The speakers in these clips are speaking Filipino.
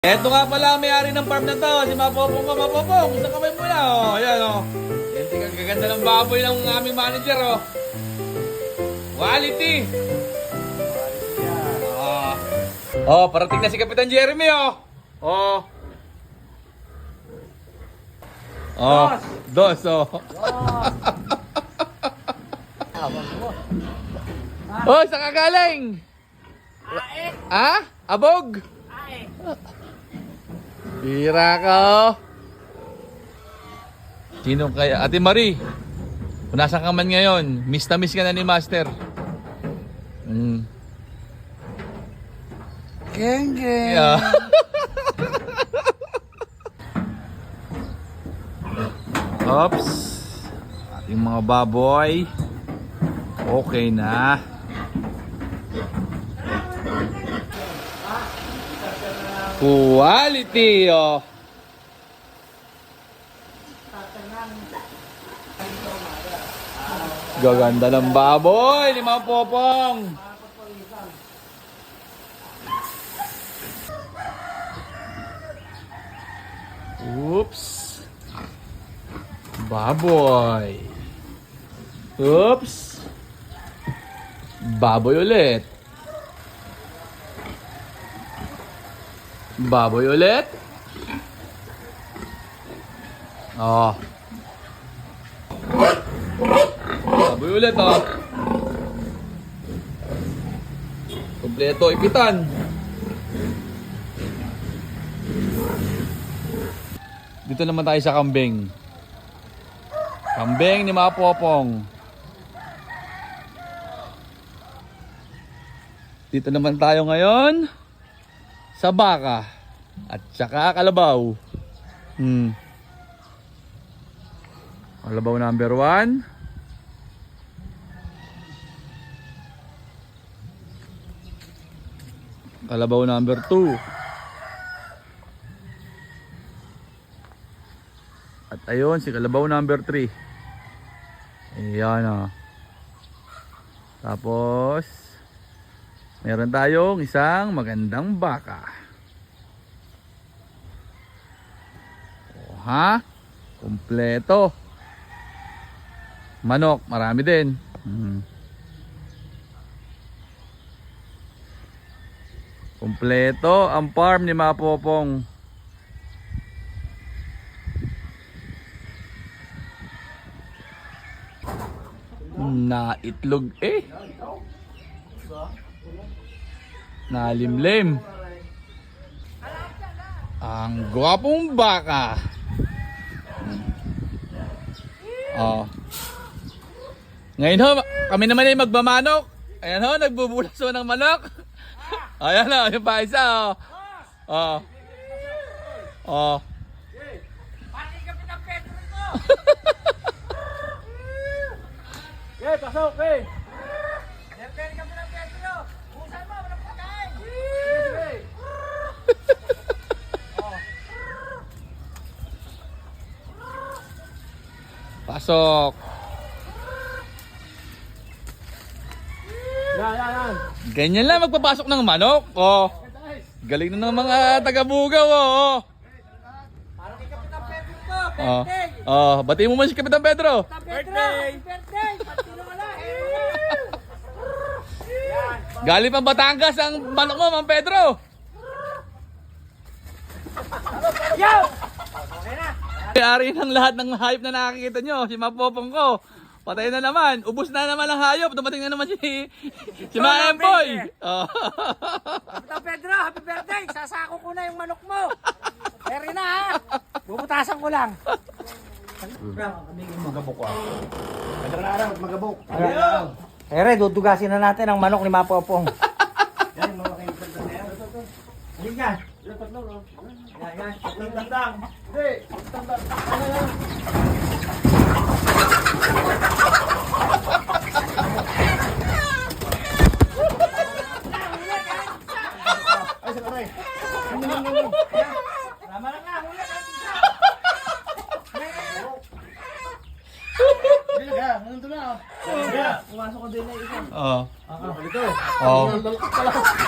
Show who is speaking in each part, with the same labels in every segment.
Speaker 1: Eto nga pala ang may-ari ng farm na to, si Mapopong ka, Mapopong. Sa kamay mo na, oh. Ayan, oh. Yan, tingnan, gaganda ng baboy ng aming manager, oh. Quality. Oh, parating na si Kapitan Jeremy, oh. Oh. Oh, dos, oh. Oh, saan ka galing? Ah? Abog? Bira ka, oh. Sino kaya? Ate Marie, kung nasan ka man ngayon, miss na miss ka na ni Master.
Speaker 2: Geng, geng.
Speaker 1: Yeah. Oops. Ating mga baboy. Okay na. Quality, oh. Gaganda ng baboy ni Mapopong. Oops. Baboy. Oops. Baboy ulit. Baboy ulit. Oh. Baboy ulit, oh. Kompleto ipitan. Dito naman tayo sa kambing. Kambing ni Mapopong. Dito naman tayo ngayon sa baka at saka kalabaw. Kalabaw number 1. Kalabaw number 2. At ayun si kalabaw number 3. Ayan, oh. Tapos meron tayong isang magandang baka. Oh, ha? Kompleto. Manok, marami din. Kompleto ang farm ni Mapopong. Na itlog eh. Nalimlim. Ang gwapong baka. Oh. Ngayon ho, kami naman ay magmamanok. Ayan ho, nagbubulas ho ng manok. Ayan ho, yung pa isa, oh. Oh. Oh.
Speaker 2: Pati ka pinapetro ko! Okay, pasok, okay. Pati ka pinapetro. Busan mo, walang pagkain. Sige.
Speaker 1: Pasok.
Speaker 2: Yan.
Speaker 1: Ganyan lang magpapasok ng manok. Oh. Galing na ng mga taga-Bugaw, oh.
Speaker 2: Pati ka pinapetro ko.
Speaker 1: Oh. Oh, batiin mo man si Kapitan Pedro.
Speaker 2: Birthday! Birthday! Pati na wala. Yan.
Speaker 1: Galing pang Batangas ang manok mo, Mang Pedro.
Speaker 2: Yo! Okay na.
Speaker 1: May-ari ng lahat ng hayop na nakikita nyo, si Mapopong ko. Patay na naman, ubos na naman ang hayop. Dumating na naman si Maemboy. Oh.
Speaker 2: Kapitan Pedro, happy birthday! Sasako ko na yung manok mo. Peri na, ha? Bubutasan ko lang.
Speaker 3: Magabok ko. Madalang araw, magabok.
Speaker 2: Ere, dudugasin na natin ang manok ni Mapopong.
Speaker 3: Yan, mga kaibigan na yan.
Speaker 2: Halika ka.
Speaker 3: Yan, tatlo, no?
Speaker 2: Yan.
Speaker 3: Tatlong tandang. Hindi, tandang. Ay, sa kamay.
Speaker 2: Tama na nga, huli ka.
Speaker 3: Hindi ka, nandun na. Pumasok ko din na isa.
Speaker 1: Oh.
Speaker 3: Ito.
Speaker 1: Oh.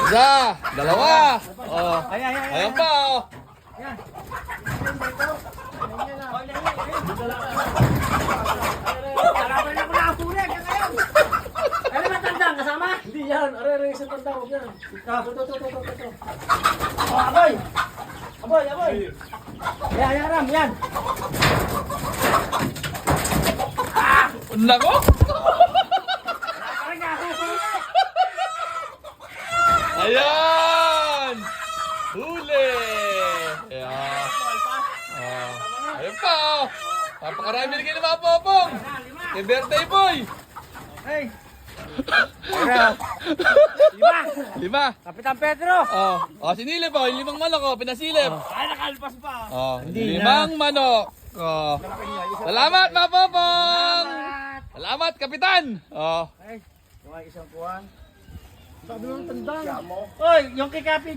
Speaker 1: Isa, dalawa. Oh.
Speaker 2: Ay.
Speaker 1: Ayan pa, oh.
Speaker 2: Yan. Kalaban na ko na ang pula. Yan kayo. Ano ba tandang kasama?
Speaker 3: Hindi yan. Are, isang tandang. Huwag yan. Ito. Oh, aboy. Aboy.
Speaker 2: Yan, Ram. Yan.
Speaker 1: Nako!
Speaker 2: Parang ako.
Speaker 1: Ayan! Huli! Ayan. Ayan pa, oh. Napakarami na kayo ng mga popong. Kay birthday boy.
Speaker 2: Hey. Lima.
Speaker 1: 5.
Speaker 2: Kapitan Pedro.
Speaker 1: Sinilip, oh. Yung 5 manok, oh. Pinasilip.
Speaker 2: Ay, nakalpas pa.
Speaker 1: Hindi 5 manok. Salamat, mga popong! Salamat, kapitan!
Speaker 2: Ay,
Speaker 3: Yung isang kuwan.
Speaker 2: sabi ng tandang. Oy, yung kay Kapi